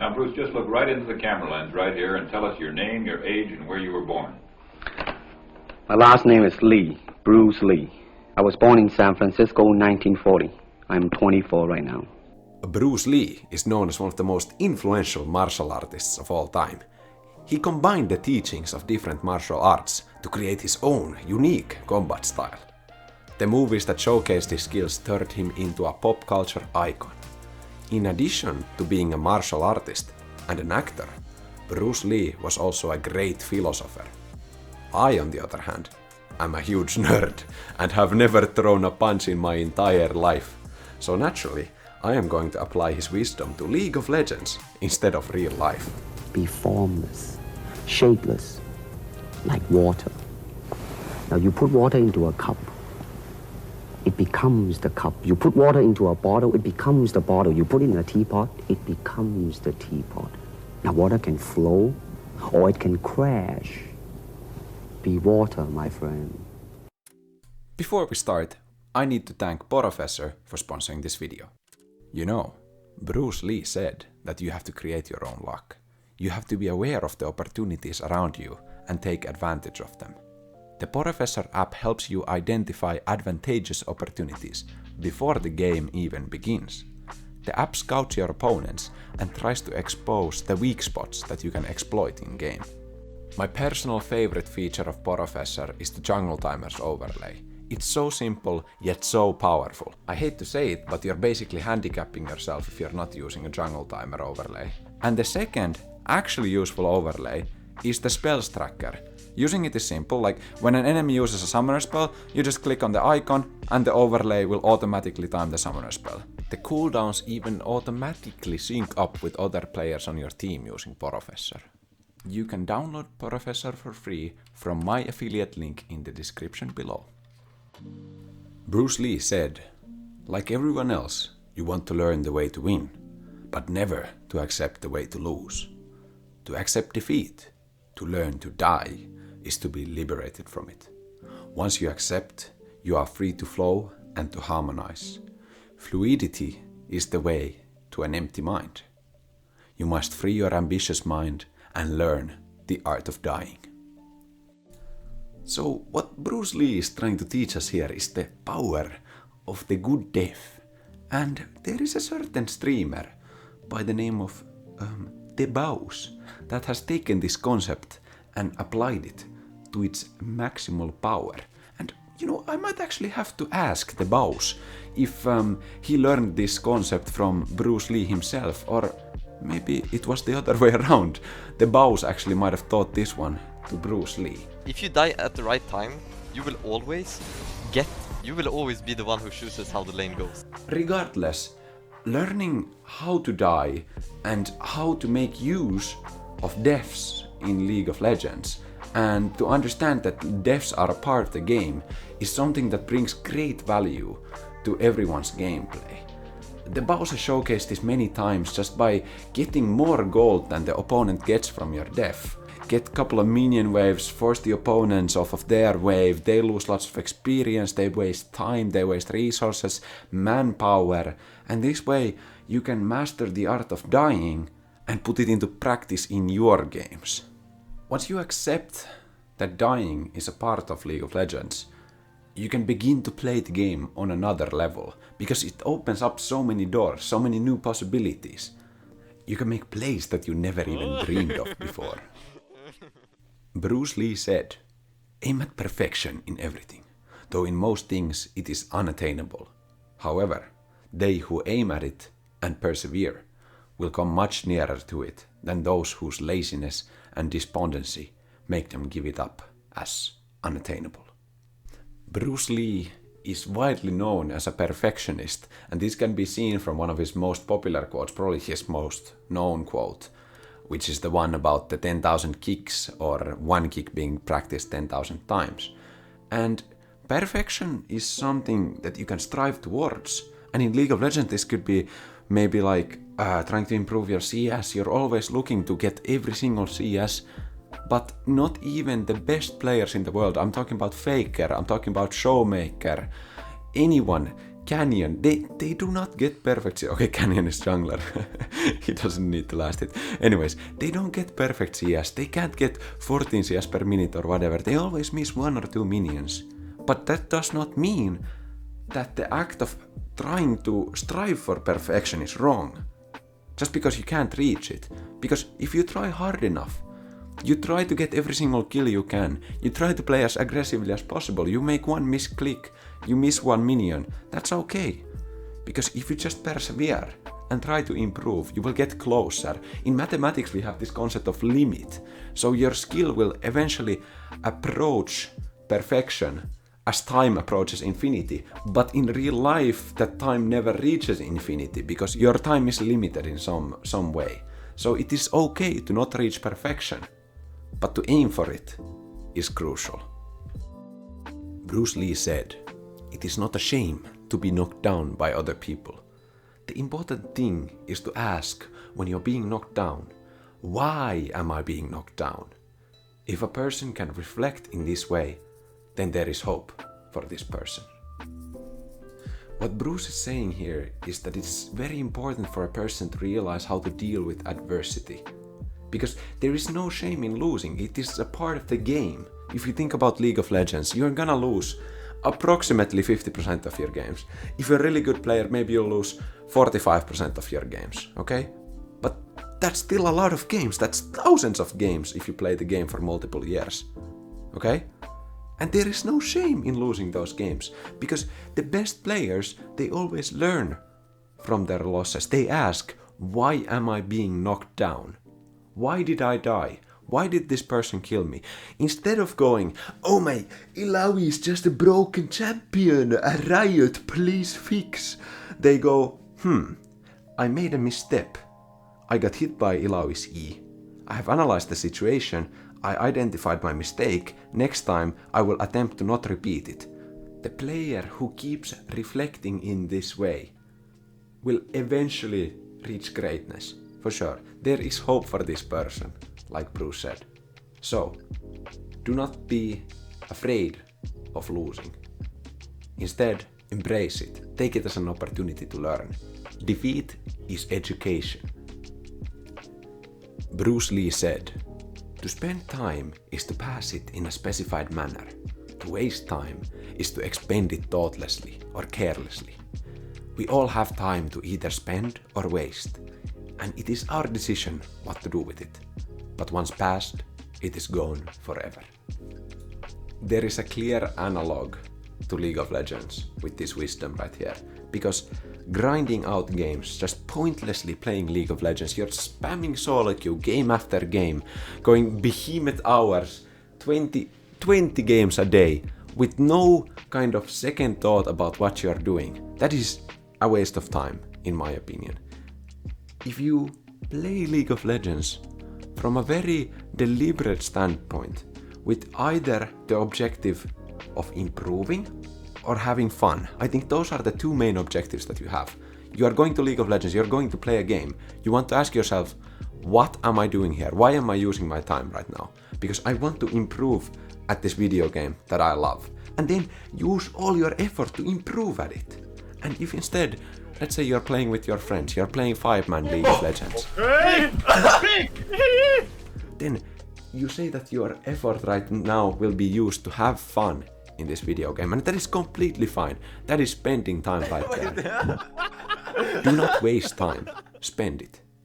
Now, Bruce, just look right into the camera lens right here and tell us your name, your age, and where you were born. My last name is Lee, Bruce Lee. I was born in San Francisco in 1940. I'm 24 right now. Bruce Lee is known as one of the most influential martial artists of all time. He combined the teachings of different martial arts to create his own unique combat style. The movies that showcased his skills turned him into a pop culture icon. In addition to being a martial artist and an actor, Bruce Lee was also a great philosopher. I, on the other hand, am a huge nerd and have never thrown a punch in my entire life. So naturally, I am going to apply his wisdom to League of Legends instead of real life. Be formless, shapeless, like water. Now you put water into a cup, it becomes the cup. You put water into a bottle, it becomes the bottle. You put it in a teapot, it becomes the teapot. Now water can flow or it can crash. Be water, my friend. Before we start, I need to thank Professor for sponsoring this video. You know, Bruce Lee said that you have to create your own luck. You have to be aware of the opportunities around you and take advantage of them. The Professor app helps you identify advantageous opportunities before the game even begins. The app scouts your opponents and tries to expose the weak spots that you can exploit in-game. My personal favorite feature of Professor is the jungle timers overlay. It's so simple, yet so powerful. I hate to say it, but you're basically handicapping yourself if you're not using a jungle timer overlay. And the second, actually useful overlay is the spells tracker. Using it is simple, like when an enemy uses a summoner spell, you just click on the icon and the overlay will automatically time the summoner spell. The cooldowns even automatically sync up with other players on your team using Professor. You can download Professor for free from my affiliate link in the description below. Bruce Lee said, like everyone else, you want to learn the way to win, but never to accept the way to lose. To accept defeat, to learn to die, is to be liberated from it. Once you accept, you are free to flow and to harmonize. Fluidity is the way to an empty mind. You must free your ambitious mind and learn the art of dying. So what Bruce Lee is trying to teach us here is the power of the good death. And there is a certain streamer by the name of THEBAUSFFS that has taken this concept and applied it to its maximal power. And you know, I might actually have to ask THEBAUSFFS if he learned this concept from Bruce Lee himself, or maybe it was the other way around. THEBAUSFFS actually might have taught this one to Bruce Lee. If you die at the right time, you will always be the one who chooses how the lane goes. Regardless, learning how to die and how to make use of deaths in League of Legends and to understand that deaths are a part of the game is something that brings great value to everyone's gameplay. THEBAUSFFS showcased this many times just by getting more gold than the opponent gets from your death. Get a couple of minion waves, force the opponents off of their wave, they lose lots of experience, they waste time, they waste resources, manpower, and this way you can master the art of dying and put it into practice in your games. Once you accept that dying is a part of League of Legends, you can begin to play the game on another level, because it opens up so many doors, so many new possibilities. You can make plays that you never even dreamed of before. Bruce Lee said, aim at perfection in everything, though in most things it is unattainable. However, they who aim at it and persevere will come much nearer to it than those whose laziness and despondency make them give it up as unattainable. Bruce Lee is widely known as a perfectionist, and this can be seen from one of his most popular quotes, probably his most known quote, which is the one about the 10,000 kicks, or one kick being practiced 10,000 times. And perfection is something that you can strive towards. And in League of Legends this could be maybe like trying to improve your CS. You're always looking to get every single CS, but not even the best players in the world. I'm talking about Faker, I'm talking about Showmaker. Anyone Canyon, they do not get perfect. Okay, Canyon is jungler. He doesn't need to last it. Anyways, they don't get perfect CS. They can't get 14 CS per minute or whatever. They always miss 1 or 2 minions. But that does not mean that the act of trying to strive for perfection is wrong. Just because you can't reach it. Because if you try hard enough, you try to get every single kill you can, you try to play as aggressively as possible, you make one misclick, you miss one minion, that's okay. Because if you just persevere and try to improve, you will get closer. In mathematics we have this concept of limit, so your skill will eventually approach perfection as time approaches infinity, but in real life that time never reaches infinity because your time is limited in some way. So it is okay to not reach perfection, but to aim for it is crucial. Bruce Lee said, "It is not a shame to be knocked down by other people. The important thing is to ask when you're being knocked down, why am I being knocked down? If a person can reflect in this way, then there is hope for this person." What Bruce is saying here is that it's very important for a person to realize how to deal with adversity. Because there is no shame in losing, it is a part of the game. If you think about League of Legends, you're gonna lose approximately 50% of your games. If you're a really good player, maybe you'll lose 45% of your games, okay? But that's still a lot of games, that's thousands of games if you play the game for multiple years, okay? And there is no shame in losing those games, because the best players, they always learn from their losses. They ask, why am I being knocked down? Why did I die? Why did this person kill me? Instead of going, oh my, Ilaoi is just a broken champion, a riot, please fix. They go, I made a misstep. I got hit by Ilaoi's E. I have analyzed the situation, I identified my mistake, next time I will attempt to not repeat it. The player who keeps reflecting in this way will eventually reach greatness, for sure. There is hope for this person, like Bruce said. So, do not be afraid of losing. Instead, embrace it. Take it as an opportunity to learn. Defeat is education. Bruce Lee said, "To spend time is to pass it in a specified manner. To waste time is to expend it thoughtlessly or carelessly. We all have time to either spend or waste, and it is our decision what to do with it. But once passed, it is gone forever." There is a clear analog to League of Legends with this wisdom right here, because grinding out games, just pointlessly playing League of Legends, you're spamming solo queue game after game, going behemoth hours, 20 games a day, with no kind of second thought about what you're doing. That is a waste of time, in my opinion. If you play League of Legends from a very deliberate standpoint, with either the objective of improving or having fun, I think those are the two main objectives that you have. You are going to League of Legends, you're going to play a game. You want to ask yourself, what am I doing here? Why am I using my time right now? Because I want to improve at this video game that I love. And then use all your effort to improve at it. And if instead, let's say you're playing with your friends, you're playing 5-man League of Legends. Then you say that your effort right now will be used to have fun in this video game, and that is completely fine. That is spending time right there. Do not waste time, spend it.